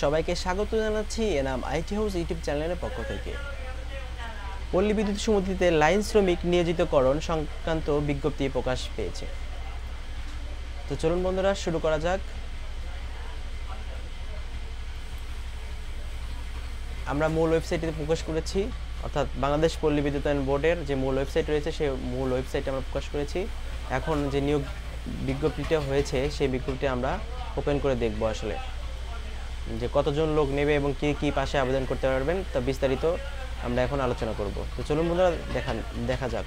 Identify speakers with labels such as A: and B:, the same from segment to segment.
A: সবাইকে স্বাগত জানাচ্ছি এনাম আইটি হাউস ইউটিউব চ্যানেলের পক্ষ থেকে। পল্লী বিদ্যুৎ সমিতিতে লাইন শ্রমিক নিয়োজিতকরণ সংক্রান্ত বিজ্ঞপ্তি প্রকাশ পেয়েছে। তো চলুন বন্ধুরা শুরু করা যাক। আমরা মূল ওয়েবসাইটে প্রকাশ করেছি, অর্থাৎ বাংলাদেশ পল্লী বিদ্যুতায়ন বোর্ডের যে মূল ওয়েবসাইট রয়েছে সেই মূল ওয়েবসাইটে আমরা প্রকাশ করেছি। এখন যে নিয়োগ বিজ্ঞপ্তিটা হয়েছে সেই বিজ্ঞপ্তি আমরা ওপেন করে দেখব আসলে যে কতজন লোক নেবে এবং কি পাশে আবেদন করতে পারবেন তা বিস্তারিত আমরা এখন আলোচনা করব। তো চলুন বন্ধুরা দেখা যাক।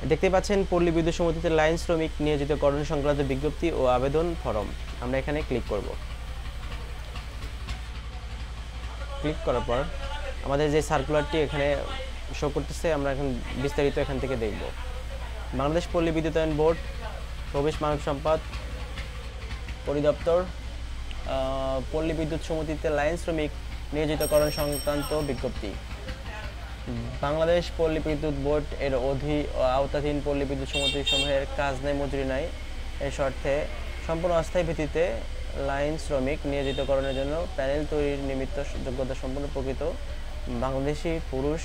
A: দেখতে পাচ্ছেন পল্লী বিদ্যুৎ সমিতিতে লাইন শ্রমিক নিয়োজিতকরণ সংক্রান্ত বিজ্ঞপ্তি ও আবেদন ফরম। আমরা এখানে ক্লিক করব। ক্লিক করার পর আমাদের যে সার্কুলারটি এখানে শো করতেছে আমরা এখন বিস্তারিত এখান থেকে দেখব। বাংলাদেশ পল্লী বিদ্যুতায়ন বোর্ড, প্রবেশ মানব সম্পদ পরিদপ্তর, পল্লী বিদ্যুৎ সমিতিতে লাইন শ্রমিক নিয়োজিতকরণ সংক্রান্ত বিজ্ঞপ্তি। বাংলাদেশ পল্লী বিদ্যুৎ বোর্ড এর আওতাধীন পল্লী বিদ্যুৎ সমিতিসমূহের কাজ নেই মজুরি নাই এর স্বার্থে সম্পূর্ণ অস্থায়ী ভিত্তিতে লাইন শ্রমিক নিয়োজিতকরণের জন্য প্যানেল তৈরির নিমিত্ত যোগ্যতা সম্পন্ন প্রকৃত বাংলাদেশি পুরুষ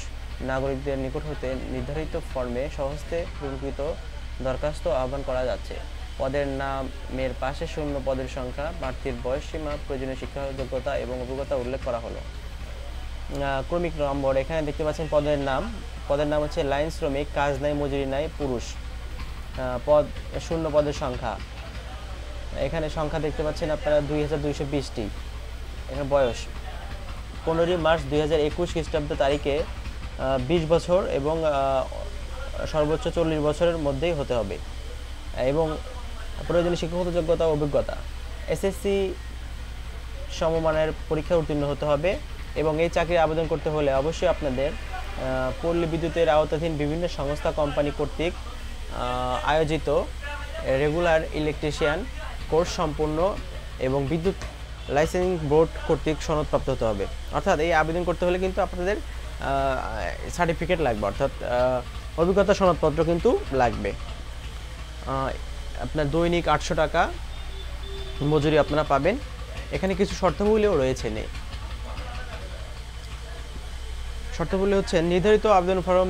A: নাগরিকদের নিকট হতে নির্ধারিত ফর্মে সহস্তে পূরণকৃত দরখাস্ত আহ্বান করা যাচ্ছে। পদের নামের পাশে শূন্য পদের সংখ্যা, প্রার্থীর বয়সসীমা, প্রয়োজনীয় শিক্ষা যোগ্যতা এবং অভিজ্ঞতা উল্লেখ করা হলো। ক্রমিক নম্বর এখানে দেখতে পাচ্ছেন পদের নাম হচ্ছে লাইন শ্রমিক, কাজ নাই মজুরি নাই, পুরুষ। শূন্য পদের সংখ্যা, এখানে সংখ্যা দেখতে পাচ্ছেন আপনারা 2220টি। এখানে বয়স 15 মার্চ 2021 খ্রিস্টাব্দ তারিখে 20 বছর এবং সর্বোচ্চ 40 বছরের মধ্যেই হতে হবে এবং প্রয়োজনীয় শিক্ষাগত যোগ্যতা ও অভিজ্ঞতা এসএসসি সমমানের পরীক্ষা উত্তীর্ণ হতে হবে এবং এই চাকরির আবেদন করতে হলে অবশ্যই আপনাদের পল্লী বিদ্যুতের আওতাধীন বিভিন্ন সংস্থা কোম্পানি কর্তৃক আয়োজিত রেগুলার ইলেকট্রিশিয়ান কোর্স সম্পূর্ণ এবং বিদ্যুৎ লাইসেন্সিং বোর্ড কর্তৃক সনদপ্রাপ্ত হতে হবে। অর্থাৎ এই আবেদন করতে হলে কিন্তু আপনাদের সার্টিফিকেট লাগবে, অর্থাৎ অভিজ্ঞতা সনদপত্র কিন্তু লাগবে। আপনার দৈনিক 800 টাকা মজুরি আপনারা পাবেন। এখানে কিছু শর্তাবলীও রয়েছে। শর্তাবলী হচ্ছে নির্ধারিত আবেদন ফরম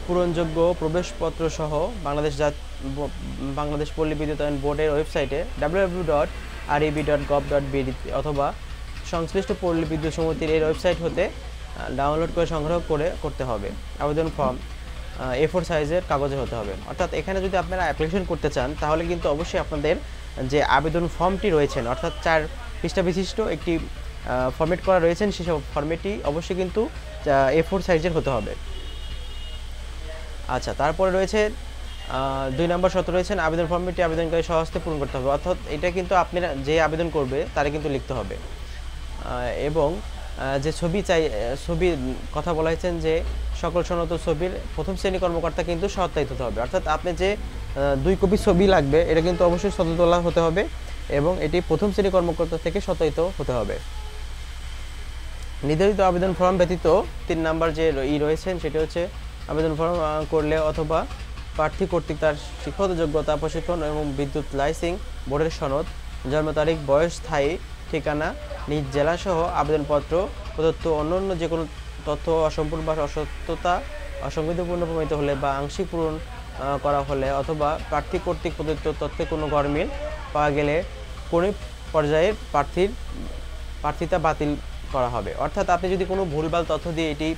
A: পূরণযোগ্য প্রবেশপত্র সহ বাংলাদেশ পল্লী বিদ্যুতায়ন বোর্ডের ওয়েবসাইটে www.reb.gov.bd অথবা সংশ্লিষ্ট পল্লী বিদ্যুৎ সমিতির এর ওয়েবসাইট হতে ডাউনলোড করে সংগ্রহ করতে হবে। আবেদন ফর্ম A4 সাইজের কাগজে হতে হবে। অর্থাৎ এখানে যদি আপনারা অ্যাপ্লিকেশন করতে চান তাহলে কিন্তু অবশ্যই আপনাদের যে আবেদন ফর্মটি রয়েছেন, অর্থাৎ 4 পৃষ্ঠা বিশিষ্ট একটি ফরম্যাট করা রয়েছেন, সেসব ফরম্যাটটি অবশ্যই কিন্তু A4 সাইজের হতে হবে। আচ্ছা, তারপরে রয়েছে 2 নম্বর শর্ত রয়েছেন আবেদন ফর্মটি আবেদনকারী সহস্তে পূরণ করতে হবে। অর্থাৎ এটা কিন্তু আপনারা যে আবেদন করবে তারা কিন্তু লিখতে হবে এবং যে ছবির কথা বলা হয়েছেন যে সকল সনদ ছবির প্রথম শ্রেণী কর্মকর্তা কিন্তু সত্যায়িত হতে হবে। অর্থাৎ আপনি যে 2 কপি ছবি লাগবে এটা কিন্তু অবশ্যই সত্য তোলা হতে হবে এবং এটি প্রথম শ্রেণী কর্মকর্তা থেকে সত্যায়িত হতে হবে। নির্ধারিত আবেদন ফর্ম ব্যতীত 3 নম্বর যে রয়েছেন সেটা হচ্ছে আবেদন ফর্ম করলে অথবা প্রার্থী কর্তৃক তার শিক্ষাগত যোগ্যতা, প্রশিক্ষণ এবং বিদ্যুৎ লাইসেন্সিং বোর্ডের সনদ, জন্ম তারিখ, বয়স, স্থায়ী ঠিকানা, নিজ জেলাসহ আবেদনপত্র প্রদত্ত অন্যান্য যে কোনো তথ্য অসম্পূর্ণ বা অসত্যতা অসংবিধানপূর্ণ প্রমাণিত হলে বা আংশিক পূরণ করা হলে অথবা প্রার্থী কর্তৃক প্রদত্ত তথ্যে কোনো গরমিল পাওয়া গেলে কোনো পর্যায়ে প্রার্থিতা বাতিল করা হবে। অর্থাৎ আপনি যদি কোনো ভুলভাল তথ্য দিয়ে এটি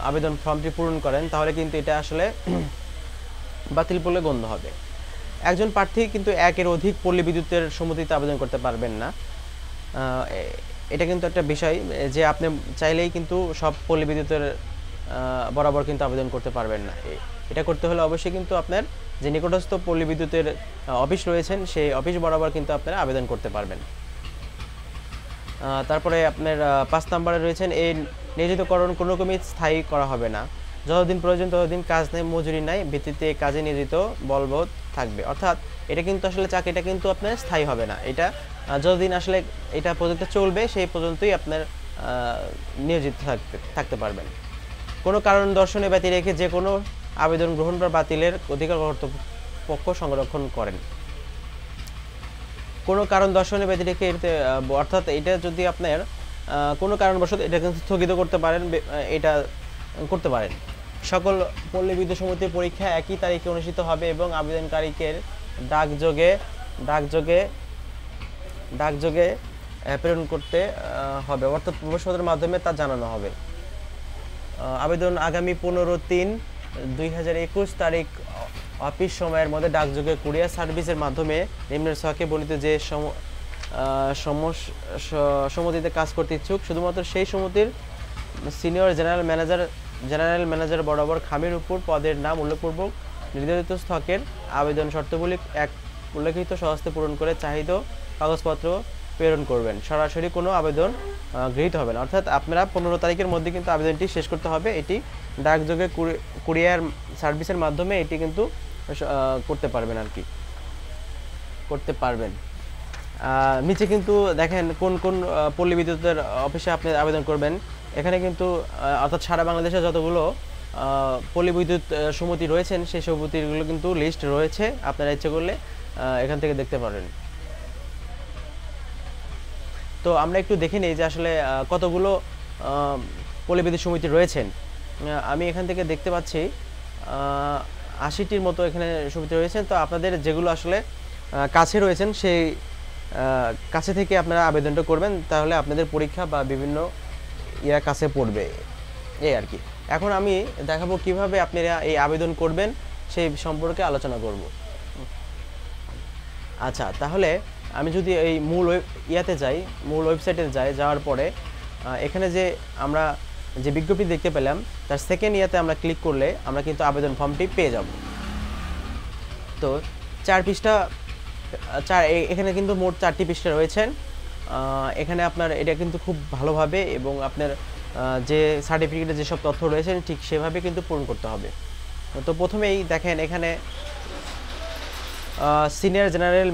A: আবেদন ফর্মটি পূরণ করেন তাহলে কিন্তু এটা আসলে বাতিল বলে গণ্য হবে। একজন প্রার্থী কিন্তু একের অধিক পল্লী বিদ্যুতের সমিতিতে আবেদন করতে পারবেন না। এটা কিন্তু একটা বিষয় যে আপনি চাইলেই কিন্তু সব পল্লী বিদ্যুতের বরাবর কিন্তু আবেদন করতে পারবেন না। এটা করতে হলে অবশ্যই কিন্তু আপনার যে নিকটস্থ পল্লী বিদ্যুতের অফিস রয়েছেন সেই অফিস বরাবর কিন্তু আপনারা আবেদন করতে পারবেন। তারপরে আপনার 5 নম্বরে রয়েছেন এই নিয়োজিতকরণ কোনো রকমই স্থায়ী করা হবে না। যতদিন প্রয়োজন ততদিন কাজ নেই মজুরি নাই ভিত্তিতে কাজে নিয়োজিত বলবৎ থাকবে। অর্থাৎ এটা কিন্তু আসলে চাকরিটা কিন্তু আপনার স্থায়ী হবে না। এটা যতদিন আসলে এটা পর্যন্ত চলবে সেই পর্যন্তই আপনার নিয়োজিত থাকতে পারবেন। কোনো কারণ দর্শনে ব্যতি রেখে যে কোনো আবেদন গ্রহণ বা বাতিলের অধিকার কর্তৃপক্ষ সংরক্ষণ করেন। কোনো কারণ দর্শানো ব্যতি রেখে অর্থাৎ এটা যদি আপনার কোনো কারণবশত এটা কিন্তু স্থগিত করতে পারেন, এটা করতে পারেন। সকল পল্লী বিদ্যুৎ সমিতির পরীক্ষা একই তারিখে অনুষ্ঠিত হবে এবং আবেদনকারীকে ডাকযোগে প্রেরণ করতে হবে, অর্থাৎ প্রবেশপত্রের মাধ্যমে তা জানানো হবে। আবেদন আগামী 15/3/2021 তারিখ অফিস সময়ের মধ্যে ডাকযোগে কুরিয়ার সার্ভিসের মাধ্যমে নিম্নের ছকে বর্ণিত যে সমিতিতে কাজ করতে ইচ্ছুক শুধুমাত্র সেই সমিতির সিনিয়র জেনারেল ম্যানেজার বরাবর খামের উপর পদের নাম উল্লেখপূর্বক নির্ধারিত স্থকের আবেদন শর্তাবলী এক উল্লেখিত সহস্তে পূরণ করে চাহিদা কাগজপত্র প্রেরণ করবেন। সরাসরি কোনো আবেদন গৃহীত হবে না, অর্থাৎ আপনারা 15 তারিখের মধ্যে কিন্তু আবেদনটি শেষ করতে হবে। এটি ডাকযোগে কুরিয়ার সার্ভিসের মাধ্যমে এটি কিন্তু করতে পারবেন আর কি, করতে পারবেন। নিচে কিন্তু দেখেন কোন কোন পল্লী বিদ্যুতের অফিসে আপনি আবেদন করবেন। এখানে কিন্তু অর্থাৎ সারা বাংলাদেশে যতগুলো পল্লী বিদ্যুৎ সমিতি রয়েছেন সেই সমিতিগুলো কিন্তু লিস্ট রয়েছে, আপনারা ইচ্ছে করলে এখান থেকে দেখতে পারেন। তো আমরা একটু দেখে নিই যে আসলে কতগুলো পল্লী বিদ্যুৎ সমিতি রয়েছেন। আমি এখান থেকে দেখতে পাচ্ছি 80টির মতো এখানে সমিতি রয়েছেন। তো আপনাদের যেগুলো আসলে কাছে রয়েছেন সেই কাছে থেকে আপনারা আবেদনটা করবেন, তাহলে আপনাদের পরীক্ষা বা বিভিন্ন কাছে পড়বে এই আর কি। এখন আমি দেখাবো কিভাবে আপনারা এই আবেদন করবেন সেই সম্পর্কে আলোচনা করব। আচ্ছা, তাহলে আমি যদি এই মূল ওয়েবসাইটে যাওয়ার পরে এখানে যে আমরা যে বিজ্ঞপ্তি দেখতে পেলাম তার সেকেন্ড আমরা ক্লিক করলে আমরা কিন্তু আবেদন ফর্মটি পেয়ে যাব। তো 4 পৃষ্ঠা এখানে কিন্তু মোট 4টি পৃষ্ঠা রয়েছেন। এখানে আপনার এটা কিন্তু খুব ভালোভাবে এবং আপনার যে সার্টিফিকেটে যেসব তথ্য রয়েছেন ঠিক সেভাবে কিন্তু পূরণ করতে হবে। তো প্রথমেই দেখেন এখানে সিনিয়র জেনারেল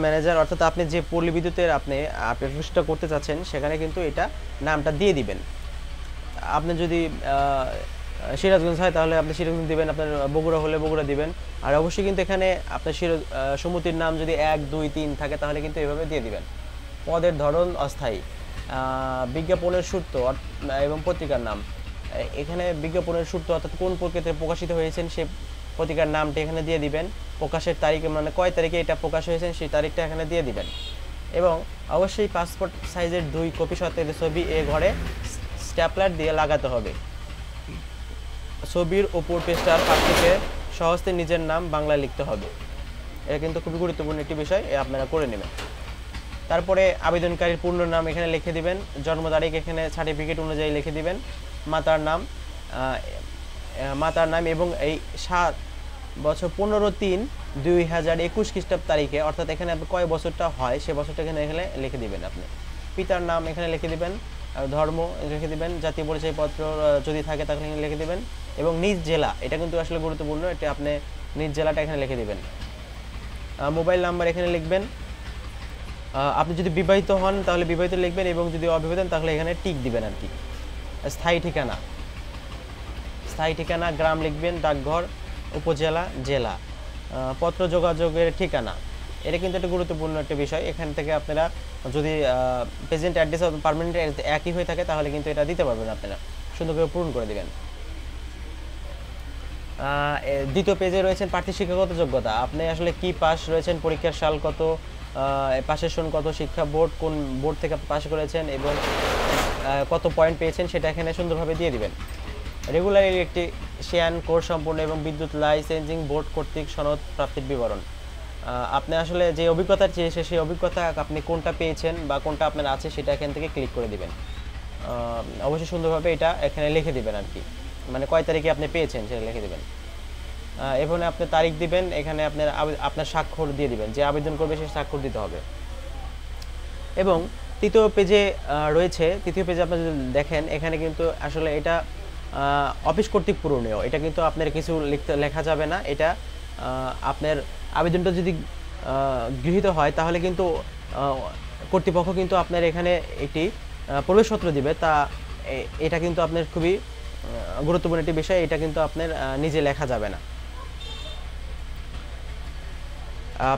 A: ম্যানেজার অর্থাৎ আপনি যে পল্লী বিদ্যুতের আপনি প্রতিষ্ঠা করতে চাচ্ছেন সেখানে কিন্তু এটা নামটা দিয়ে দিবেন। আপনি যদি সিরাজগঞ্জ হয় তাহলে আপনি সিরাজগঞ্জ দিবেন, আপনার বগুড়া হলে বগুড়া দিবেন। আর অবশ্যই কিন্তু এখানে আপনার সমিতির নাম যদি 1, 2, 3 থাকে তাহলে কিন্তু এভাবে দিয়ে দিবেন। পদের ধরন অস্থায়ী, বিজ্ঞাপনের সূত্র এবং পত্রিকার নাম। এখানে বিজ্ঞাপনের সূত্র অর্থাৎ কোন প্রকৃতিতে প্রকাশিত হয়েছেন সে পত্রিকার নামটি এখানে দিয়ে দিবেন। প্রকাশের তারিখ মানে কয় তারিখে এটা প্রকাশ হয়েছে সেই তারিখটা এখানে দিয়ে দিবেন। এবং অবশ্যই পাসপোর্ট সাইজের 2 কপি সত্ত্বে ছবি ঘরে স্ট্যাপলার দিয়ে লাগাতে হবে। ছবির ওপর পৃষ্ঠার পাশ থেকে সহজে নিজের নাম বাংলায় লিখতে হবে। এটা কিন্তু খুবই গুরুত্বপূর্ণ একটি বিষয়, আপনারা করে নেবেন। তারপরে আবেদনকারীর পূর্ণ নাম এখানে লিখে দিবেন, জন্ম তারিখ এখানে সার্টিফিকেট অনুযায়ী লিখে দিবেন, মাতার নাম এবং এই 7 বছর 15/3/2021 খ্রিস্টাব্দ তারিখে অর্থাৎ এখানে আপনি কয় বছরটা হয় সে বছরটা এখানে লিখে দিবেন। আপনি পিতার নাম এখানে লিখে দিবেন, ধর্ম লিখে দিবেন, জাতীয় পরিচয়পত্র যদি থাকে তাহলে লিখে দিবেন এবং নিজ জেলা, এটা কিন্তু আসলে গুরুত্বপূর্ণ, এটা আপনি নিজ জেলাটা এখানে লিখে দিবেন। মোবাইল নাম্বার এখানে লিখবেন। আপনি যদি বিবাহিত হন তাহলে বিবাহিত লিখবেন এবং যদি অবিবাহিত হন তাহলে এখানে টিক দিবেন আর কি। স্থায়ী ঠিকানা গ্রাম লিখবেন, ডাকঘর, উপজেলা, জেলা, পত্র যোগাযোগের ঠিকানা। এটা কিন্তু একটা গুরুত্বপূর্ণ একটা বিষয়। এখান থেকে আপনারা যদি প্রেজেন্ট অ্যাড্রেস ও পার্মানেন্ট একই হয়ে থাকে তাহলে কিন্তু এটা দিতে পারবেন, আপনারা সুন্দর করে পূরণ করে দিবেন। দ্বিতীয় পেজে রয়েছেন প্রার্থী শিক্ষাগত যোগ্যতা। আপনি আসলে কি পাস রয়েছেন, পরীক্ষার সাল কত, পাশের সন কত, শিক্ষা বোর্ড কোন বোর্ড থেকে পাস করেছেন এবং কত পয়েন্ট পেয়েছেন সেটা এখানে সুন্দরভাবে দিয়ে দিবেন। রেগুলার ইলেকট্রিশিয়ান কোর্স সম্পূর্ণ এবং বিদ্যুৎ লাইসেন্সিং বোর্ড কর্তৃক সনদ প্রাপ্তির বিবরণ। আপনি আসলে যে অভিজ্ঞতা চেয়েছে সেই অভিজ্ঞতা আপনি কোনটা পেয়েছেন বা কোনটা আপনার আছে সেটা এখান থেকে ক্লিক করে দিবেন। অবশ্যই সুন্দরভাবে এটা এখানে লিখে দিবেন আর কি, মানে কয় তারিখে আপনি পেয়েছেন সেটা লিখে দিবেন। এখানে আপনি তারিখ দিবেন, এখানে আপনার স্বাক্ষর দিয়ে দিবেন, যে আবেদন করবে সে স্বাক্ষর দিতে হবে। এবং তৃতীয় পেজে আপনি যদি দেখেন এখানে কিন্তু আসলে এটা অফিস কর্তৃক পূরণীয়, এটা কিন্তু আপনার কিছু লেখা যাবে না। এটা আপনার আবেদনটা যদি গৃহীত হয় তাহলে কিন্তু কর্তৃপক্ষ কিন্তু আপনার এখানে একটি প্রবেশপত্র দিবে, তা এটা কিন্তু আপনার খুবই গুরুত্বপূর্ণ একটি বিষয়, এটা কিন্তু আপনার নিজে লেখা যাবে না।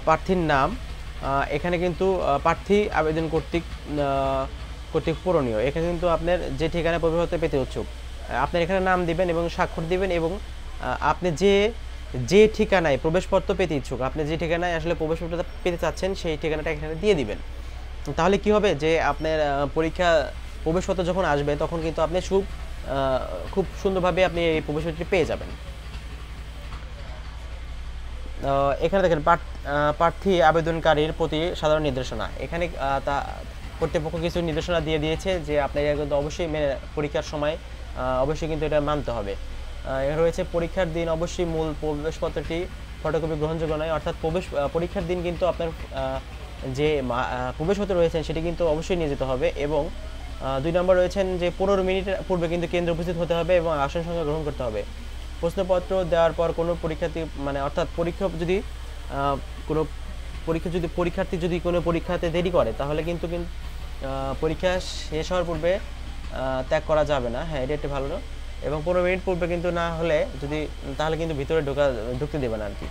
A: প্রার্থীর নাম এখানে কিন্তু প্রার্থী আবেদন কর্তৃক পূরণীয়। এখানে কিন্তু আপনার যে ঠিকানা প্রবেশপত্র পেতে ইচ্ছুক আপনার এখানে নাম দিবেন এবং স্বাক্ষর দিবেন, এবং আপনি যে ঠিকানায় প্রবেশপত্র পেতে ইচ্ছুক, আপনি যে ঠিকানায় আসলে প্রবেশপত্র পেতে চাচ্ছেন সেই ঠিকানাটা এখানে দিয়ে দিবেন। তাহলে কি হবে যে আপনার পরীক্ষা প্রবেশপত্র যখন আসবে তখন কিন্তু আপনি খুব সুন্দরভাবে আপনি এই প্রবেশপত্রটি পেয়ে যাবেন। এখানে দেখেন প্রার্থী আবেদনকারীর প্রতি সাধারণ নির্দেশনা। এখানে কর্তৃপক্ষ কিছু নির্দেশনা দিয়ে দিয়েছে যে আপনাকে কিন্তু অবশ্যই পরীক্ষার সময় অবশ্যই কিন্তু এটা মানতে হবে। রয়েছে পরীক্ষার দিন অবশ্যই মূল প্রবেশপত্রটি ফটোকপি গ্রহণযোগ্য নয়, অর্থাৎ পরীক্ষার দিন কিন্তু আপনার যে প্রবেশপত্র রয়েছেন সেটি কিন্তু অবশ্যই নিয়ে যেতে হবে, এবং 2 নম্বর রয়েছেন যে 15 মিনিট পূর্বে কিন্তু কেন্দ্রে উপস্থিত হতে হবে এবং আসন সংখ্যা গ্রহণ করতে হবে। প্রশ্নপত্র দেওয়ার পর কোনো পরীক্ষার্থী অর্থাৎ পরীক্ষার্থী যদি কোনো পরীক্ষাতে দেরি করে তাহলে কিন্তু পরীক্ষা শেষ হওয়ার পূর্বে ত্যাগ করা যাবে না। হ্যাঁ, এটা একটু ভালো না, এবং 15 মিনিট পূর্বে কিন্তু না হলে তাহলে কিন্তু ভিতরে ঢুকতে দেবে না আর কি।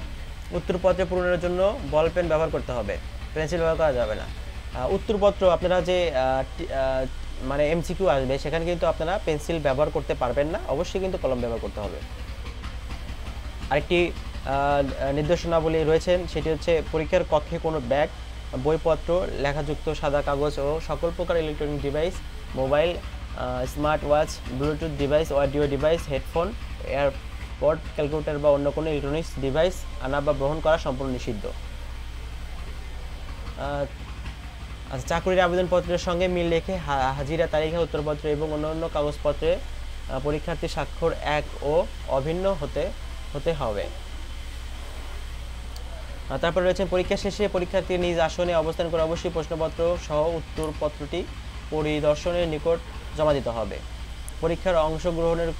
A: উত্তরপত্র পূরণের জন্য বল পেন ব্যবহার করতে হবে, পেন্সিল ব্যবহার করা যাবে না। উত্তরপত্র আপনারা যে এমসিকিউ আসবে সেখানে কিন্তু আপনারা পেন্সিল ব্যবহার করতে পারবেন না, অবশ্যই কিন্তু কলম ব্যবহার করতে হবে। আরেকটি নির্দেশনাবলী রয়েছেন, সেটি হচ্ছে পরীক্ষার কক্ষে কোনো ব্যাগ, বইপত্র, লেখাযুক্ত সাদা কাগজ ও সকল প্রকার electronic device, mobile, smart watch, Bluetooth device, audio device, headphone, AirPod, calculator বা অন্য কোনো ইলেকট্রনিক্স ডিভাইস আনা বা গ্রহণ করা সম্পূর্ণ নিষিদ্ধ। চাকরির আবেদনপত্রের সঙ্গে মিল রেখে হাজিরা তালিকা, উত্তরপত্র এবং অন্যান্য কাগজপত্রে পরীক্ষার্থীর স্বাক্ষর এক ও অভিন্ন হতে হবে। তারপর রয়েছে পরীক্ষা শেষে পরীক্ষার্থীর নিজ আসনে অবস্থান করে অবশ্যই প্রশ্নপত্র সহ উত্তরপত্রটি পরিদর্শনের নিকট জমা দিতে হবে। পরীক্ষার অংশগ্রহণের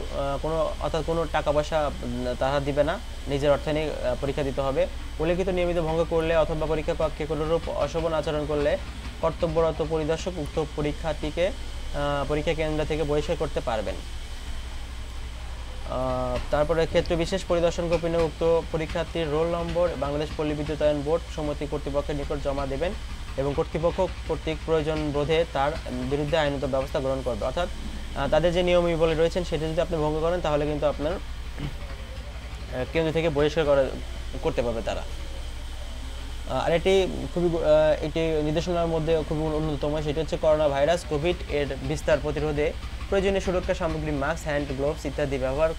A: কোনো টাকা পয়সা তারা দিবে না, নিজের অর্থে নিয়ে পরীক্ষা দিতে হবে। উল্লেখিত নিয়মিত ভঙ্গ করলে অথবা পরীক্ষা কক্ষে কোনোরূপ অশোভন আচরণ করলে কর্তব্যরত পরিদর্শক উক্ত পরীক্ষার্থীকে পরীক্ষা কেন্দ্র থেকে বহিষ্কার করতে পারবেন। তারপরে ক্ষেত্র বিশেষ পরিদর্শন কর্মী উক্ত পরীক্ষার্থীর রোল নম্বর বাংলাদেশ পল্লী বিদ্যুতায়ন বোর্ড সম্মতি কর্তৃপক্ষের নিকট জমা দেবেন এবং কর্তৃপক্ষ কর্তৃক প্রয়োজন বোধে তার বিরুদ্ধে আইনত ব্যবস্থা গ্রহণ করবে। অর্থাৎ তাদের যে নিয়মাবলী রয়েছেন সেটা যদি আপনি ভঙ্গ করেন তাহলে কিন্তু আপনার কেন্দ্র থেকে বহিষ্কার করতে পারবে তারা। আর একটি নির্দেশনার মধ্যে খুবই অন্যতম, সেটি হচ্ছে করোনা ভাইরাস কোভিড এর বিস্তার প্রতিরোধে প্রয়োজনীয় সুরক্ষা সামগ্রী মাস্ক, হ্যান্ড গ্লোভস ইত্যাদি ব্যবহার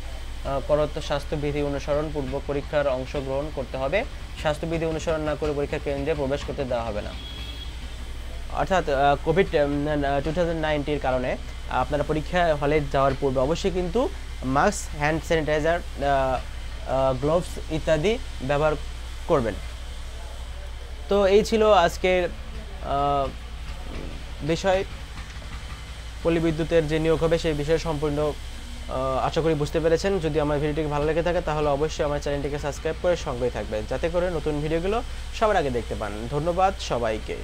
A: করত স্বাস্থ্যবিধি অনুসরণ পূর্বক পরীক্ষার অংশগ্রহণ করতে হবে। স্বাস্থ্যবিধি অনুসরণ না করে পরীক্ষা কেন্দ্রে প্রবেশ করতে দেওয়া হবে না। অর্থাৎ কোভিড 2019 কারণে আপনারা পরীক্ষা হলে যাওয়ার পূর্বে অবশ্যই কিন্তু মাস্ক, হ্যান্ড স্যানিটাইজার, গ্লোভস ইত্যাদি ব্যবহার করবেন। তো এই ছিল আজকের বিষয়, পল্লী বিদ্যুতের যে নিয়োগ হবে সেই বিষয়ে সম্পূর্ণ আশা করি বুঝতে পেরেছেন। যদি আমার ভিডিওটিকে ভালো লেগে থাকে তাহলে অবশ্যই আমার চ্যানেলটিকে সাবস্ক্রাইব করে সঙ্গেই থাকবেন, যাতে করে নতুন ভিডিওগুলো সবার আগে দেখতে পান। ধন্যবাদ সবাইকে।